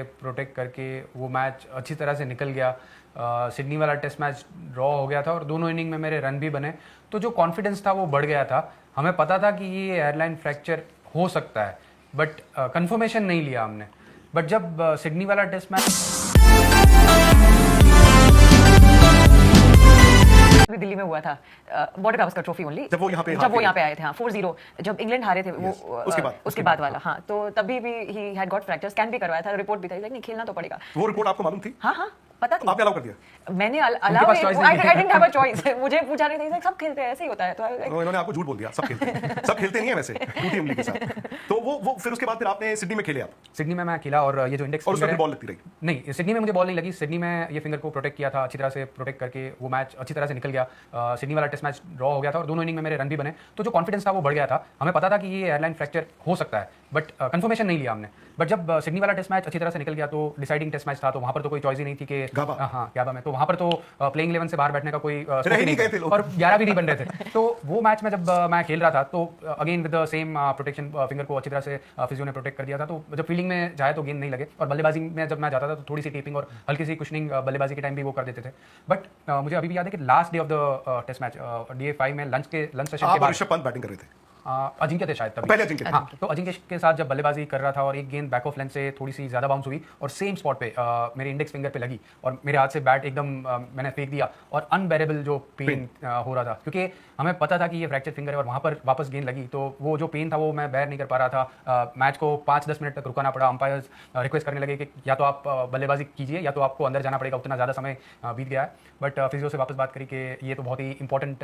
Protect करके वो match अच्छी तरह से निकल गया। सिडनी वाला टेस्ट मैच ड्रॉ हो गया था और दोनों इनिंग में मेरे रन भी बने, तो जो कॉन्फिडेंस था वो बढ़ गया था। हमें पता था कि ये एयरलाइन फ्रैक्चर हो सकता है, बट कंफर्मेशन नहीं लिया हमने। बट जब सिडनी वाला टेस्ट मैच भी दिल्ली में हुआ था, बॉर्डर गावस्कर ट्रॉफी ओनली, जब वो यहाँ पे आए थे, हाँ 4-0 जब इंग्लैंड हारे थे वो, उसके बाद वाला, हाँ, तो तभी भी he had got fracture, scan भी करवाया था, रिपोर्ट भी था, नहीं खेलना तो पड़ेगा। वो रिपोर्ट आपको मालूम थी? हाँ पता थी। आपने अलाउ कर दिया? मैंने allow, I didn't have a choice. मुझे पूछा नहीं था, सब खेलते हैं, ऐसे ही होता है। तो इन्होंने आपको झूठ बोल दिया, सब खेलते हैं। सब खेलते नहीं है वैसे, टूटी उंगली के साथ। तो वो फिर उसके बाद फिर आपने सिडनी में खेले? आप सिडनी में मैं खेला और ये जो इंडेक्स और उसमें बॉल लगती रही? नहीं, सिडनी में मुझे बॉल नहीं लगी। सिडनी में ये फिंगर को प्रोटेक्ट किया था, अच्छी तरह से प्रोटेक्ट करके वो मैच अच्छी तरह से निकल गया। सिडनी वाला टेस्ट मैच ड्रॉ हो गया था और दोनों इनिंग में मेरे रन भी बने, तो जो कॉन्फिडेंस था वो बढ़ गया था। हमें पता था कि ये एयरलाइन फ्रैक्चर हो सकता है, बट कंफर्मेशन नहीं लिया हमने। बट जब सिडनी वाला टेस्ट मैच अच्छी तरह से निकल गया, तो डिसाइडिंग टेस्ट मैच था, तो वहाँ पर तो कोई चॉइस ही नहीं थी कि गाबा में, तो वहाँ पर तो प्लेइंग 11 से बाहर बैठने का कोई नहीं, और 11 भी नहीं बन रहे थे। तो वो मैच में जब मैं खेल रहा था, तो again with the same protection, finger को अच्छी तरह से फिजियो ने प्रोटेक्ट कर दिया था। तो जब फील्डिंग में जाए तो गेंद नहीं लगे, और बल्लेबाजी में जब मैं जाता था तो थोड़ी सी टेपिंग और हल्की सी कुशनिंग बल्लेबाजी के टाइम भी वो कर देते थे। बट मुझे अभी भी याद है कि last day of the test match, day 5 में लंच सेशन के बाद ऋषभ पंत बैटिंग कर रहे थे, अजिंक्य थे शायद तभी, पहले अजिंक्य। हाँ, तो अजिंक्य के साथ जब बल्लेबाजी कर रहा था और एक गेंद बैक ऑफ लेंथ से थोड़ी सी ज़्यादा बाउंस हुई और सेम स्पॉट पे मेरे इंडेक्स फिंगर पे लगी और मेरे हाथ से बैट एकदम मैंने फेंक दिया, और अनबेरेबल जो पेन हो रहा था, क्योंकि हमें पता था कि ये फ्रैक्चर फिंगर है और वहाँ पर वापस गेंद लगी, तो वो जो पेन था वो मैं बेयर नहीं कर पा रहा था। मैच को 5-10 मिनट तक रुकाना पड़ा। अंपायर्स रिक्वेस्ट करने लगे कि या तो आप बल्लेबाजी कीजिए या तो आपको अंदर जाना पड़ेगा, उतना ज़्यादा समय बीत गया है। बट फिजियो से वापस बात करी कि ये तो बहुत ही इंपॉर्टेंट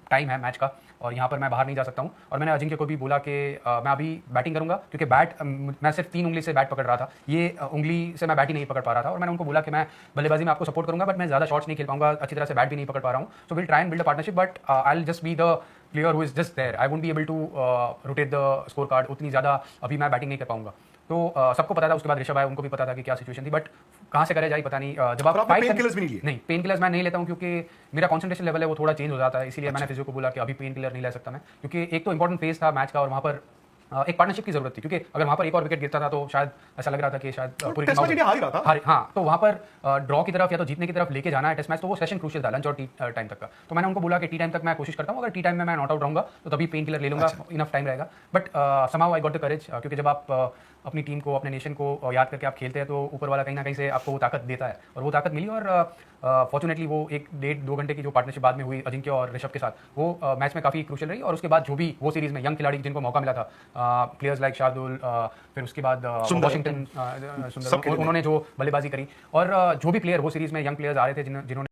टाइम है मैच का और यहाँ पर मैं बाहर नहीं जा सकता हूँ। और मैंने अजिंक्य को भी बोला कि मैं अभी बैटिंग करूंगा, क्योंकि बैट मैं सिर्फ 3 उंगली से बैट पकड़ रहा था, ये उंगली से मैं बैट ही नहीं पकड़ पा रहा था। और मैंने उनको बोला कि मैं बल्लेबाजी में आपको सपोर्ट करूंगा, बट मैं ज़्यादा शॉट्स नहीं खेल पाऊंगा, अच्छी तरह से बैट भी नहीं पकड़ पा रहा हूँ। So will try and build a partnership, but I will just be the player who is just there. I won't be able to rotate the score card, उतनी ज़्यादा अभी मैं बैटिंग नहीं कर पाऊंगा। तो सबको पता था। उसके बाद ऋषभ आया, उनको भी पता था कि क्या सिचुएशन थी, बट कहाँ से करे जाए पता नहीं। जब आप पेन किलर्स भी नहीं लिए? नहीं, पेन किलर्स मैं नहीं लेता हूँ, क्योंकि मेरा कंसंट्रेशन लेवल है वो थोड़ा चेंज हो जाता है, इसीलिए मैंने फिजियो को बोला कि अभी पेन किलर नहीं ले सकता मैं, क्योंकि एक तो इंपॉर्टेंट फेज था मैच का और वहाँ पर एक पार्टनरशिप की जरूरत थी, क्योंकि अगर वहाँ पर एक और विकेट गिरता था तो शायद ऐसा लग रहा था कि शायद पूरी टीम हार ही रहा था। हाँ, तो वहाँ पर ड्रॉ की तरफ या तो जीतने की तरफ लेके जाना है टेस्ट मैच, तो वो सेशन क्रूशियल था, लंच और टी टाइम तक का। तो मैंने उनको बोला कि टी टाइम तक मैं कोशिश करता हूँ, अगर टी टाइम में मैं नॉट आउट रहूंगा तो तभी पेन किलर ले लूंगा, इनफ टाइम रहेगा। But somehow I got the courage, क्योंकि जब आप अपनी टीम को, अपने नेशन को याद करके आप खेलते हैं, तो ऊपर वाला कहीं ना कहीं से आपको वो ताकत देता है, और वो ताकत मिली। और फॉर्चुनेटली वो 1-1.5-2 घंटे की जो पार्टनरशिप बाद में हुई अजिंक्य और ऋषभ के साथ, वो मैच में काफ़ी क्रूशियल रही। और उसके बाद जो भी वो सीरीज़ में यंग खिलाड़ी जिनको मौका मिला था, प्लेयर्स लाइक शार्दुल, फिर उसके बाद वॉशिंगटन सुंदर, उन्होंने जो बल्लेबाजी करी, और जो भी प्लेयर वो सीरीज़ में यंग प्लेयर्स आ रहे थे जिन्होंने